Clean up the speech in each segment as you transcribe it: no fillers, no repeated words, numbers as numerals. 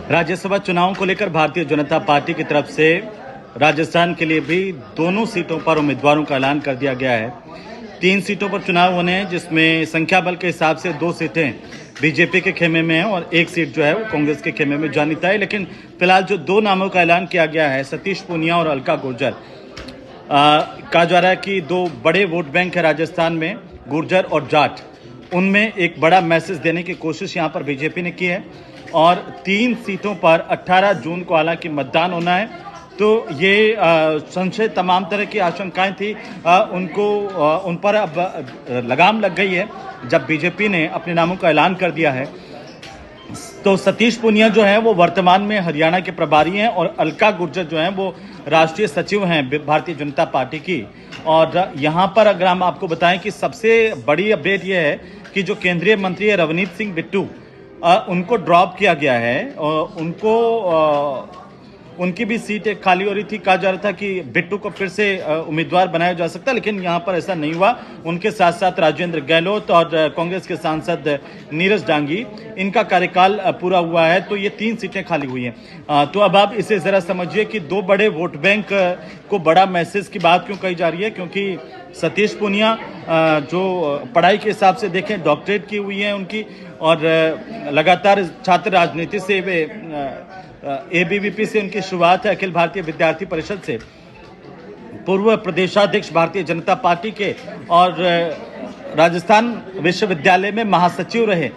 राज्यसभा चुनावों को लेकर भारतीय जनता पार्टी की तरफ से राजस्थान के लिए भी दोनों सीटों पर उम्मीदवारों का ऐलान कर दिया गया है। 3 सीटों पर चुनाव होने हैं, जिसमें संख्या बल के हिसाब से 2 सीटें बीजेपी के खेमे में है और 1 सीट जो है वो कांग्रेस के खेमे में जानी तय है। लेकिन फिलहाल जो 2 नामों का ऐलान किया गया है, सतीश पूनिया और अलका गुर्जर, कहा जा रहा है कि 2 बड़े वोट बैंक है राजस्थान में, गुर्जर और जाट, उनमें एक बड़ा मैसेज देने की कोशिश यहाँ पर बीजेपी ने की है। और 3 सीटों पर 18 जून को हालांकि मतदान होना है। तो ये संशय, तमाम तरह की आशंकाएं थी, उन पर अब लगाम लग गई है जब बीजेपी ने अपने नामों का ऐलान कर दिया है। तो सतीश पूनिया जो है वो वर्तमान में हरियाणा के प्रभारी हैं और अलका गुर्जर जो हैं वो राष्ट्रीय सचिव हैं भारतीय जनता पार्टी की। और यहाँ पर अगर हम आपको बताएं कि सबसे बड़ी अपडेट ये है कि जो केंद्रीय मंत्री है रवनीत सिंह बिट्टू, उनको ड्रॉप किया गया है। उनकी भी सीट एक खाली हो रही थी। कहा जा रहा था कि बिट्टू को फिर से उम्मीदवार बनाया जा सकता, लेकिन यहाँ पर ऐसा नहीं हुआ। उनके साथ साथ राजेंद्र गहलोत और कांग्रेस के सांसद नीरज डांगी, इनका कार्यकाल पूरा हुआ है, तो ये 3 सीटें खाली हुई हैं। तो अब आप इसे जरा समझिए कि 2 बड़े वोट बैंक को बड़ा मैसेज की बात क्यों कही जा रही है, क्योंकि सतीश पूनिया जो पढ़ाई के हिसाब से देखें डॉक्टरेट की हुई है उनकी, और लगातार छात्र राजनीति से वे एबीवीपी से उनकी शुरुआत है, अखिल भारतीय विद्यार्थी परिषद से, पूर्व प्रदेशाध्यक्ष भारतीय जनता पार्टी के, और राजस्थान विश्वविद्यालय में महासचिव रहे।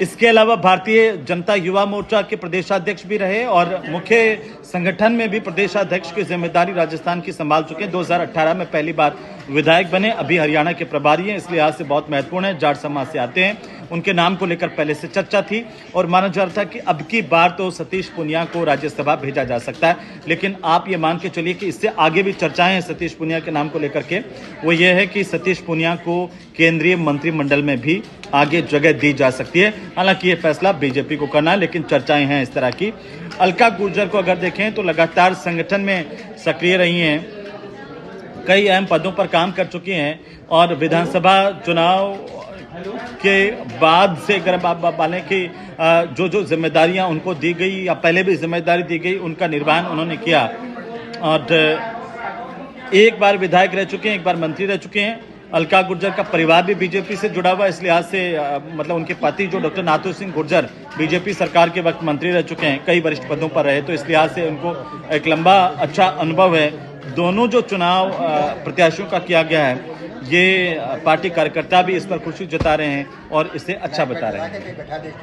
इसके अलावा भारतीय जनता युवा मोर्चा के प्रदेशाध्यक्ष भी रहे और मुख्य संगठन में भी प्रदेशाध्यक्ष की जिम्मेदारी राजस्थान की संभाल चुके हैं। 2018 में पहली बार विधायक बने, अभी हरियाणा के प्रभारी हैं, इसलिए आज से बहुत महत्वपूर्ण है। जाट समाज से आते हैं, उनके नाम को लेकर पहले से चर्चा थी और माना जा रहा था कि अब की बार तो सतीश पूनिया को राज्यसभा भेजा जा सकता है। लेकिन आप ये मान के चलिए कि इससे आगे भी चर्चाएं हैं सतीश पूनिया के नाम को लेकर के, वो ये है कि सतीश पूनिया को केंद्रीय मंत्रिमंडल में भी आगे जगह दी जा सकती है। हालांकि ये फैसला बीजेपी को करना है, लेकिन चर्चाएं हैं इस तरह की। अलका गुर्जर को अगर देखें तो लगातार संगठन में सक्रिय रही हैं, कई अहम पदों पर काम कर चुकी हैं और विधानसभा चुनाव के बाद से अगर आप बोलें कि जो जिम्मेदारियां उनको दी गई या पहले भी जिम्मेदारी दी गई, उनका निर्वहन उन्होंने किया। और एक बार विधायक रह चुके हैं, एक बार मंत्री रह चुके हैं। अलका गुर्जर का परिवार भी बीजेपी से जुड़ा हुआ है, इस लिहाज से मतलब उनके पति जो डॉक्टर नाथू सिंह गुर्जर बीजेपी सरकार के वक्त मंत्री रह चुके हैं, कई वरिष्ठ पदों पर रहे, तो इस लिहाज से उनको एक लंबा अच्छा अनुभव है। दोनों जो चुनाव प्रत्याशियों का किया गया है, ये पार्टी कार्यकर्ता भी इस पर खुशी जता रहे हैं और इसे अच्छा बता रहे हैं।